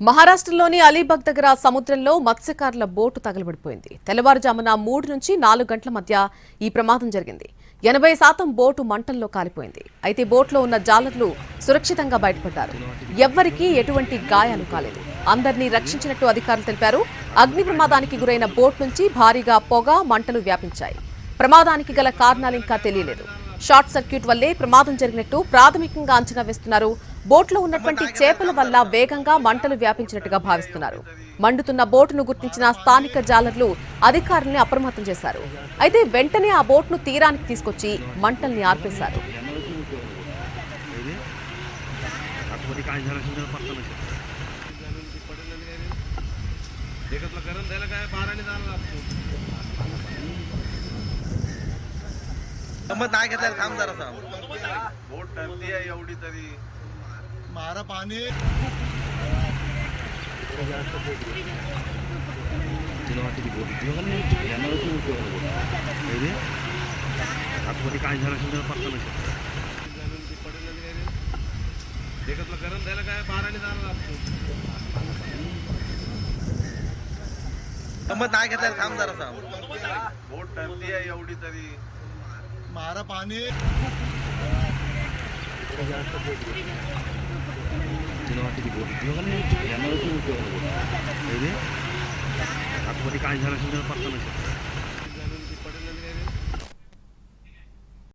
మహారాష్ట్రలోని అలీబాగ్ దగ్గర సముద్రంలో మత్స్యకారుల బోటు తగలబడిపోయింది. తెల్లవారుజామున 3 నుంచి 4 గంటల మధ్య ఈ ప్రమాదం జరిగింది. 80% బోటు మంటల్లో కాలిపోయింది. అయితే బోట్లో ఉన్న జాలర్లు సురక్షితంగా బయటపడ్డారు. ఎవ్వరికీ ఎటువంటి గాయాలు కాలేదు. అందరినీ రక్షించినట్టు అధికారులు తెలిపారు. అగ్ని ప్రమాదానికి గురైన బోట్ నుంచి భారీగా పొగ, మంటలు వ్యాపించాయి. ప్రమాదానికి గల కారణాలు ఇంకా తెలియలేదు. షార్ట్ సర్క్యూట్ వల్లే ప్రమాదం జరిగినట్టు ప్రాథమికంగా అంచనా వేస్తున్నారు. బోట్లో ఉన్నటువంటి చేపల వల్ల వేగంగా మంటలు వ్యాపించినట్టుగా భావిస్తున్నారు. మండుతున్న బోటును గుర్తించిన స్థానిక జాలర్లు అధికారుల్ని అప్రమత్తం చేశారు. అయితే వెంటనే ఆ బోట్ను తీరానికి తీసుకొచ్చి మంటల్ని ఆర్పేశారు. नाही घेतलं थांब जरा बोट ठरती आहे एवढी तरी मारा पाणी आतमध्ये काय झालं असेल त्याला पत्ता नसेल. देखतलं करून द्यायला काय बाराने जाणार लागतो गंमत नाही घेतलं थांब जरा बोट ठरती आहे एवढी तरी मारा पाणी आतमध्ये काय झालं असेल त्याला पत्ता नसेल.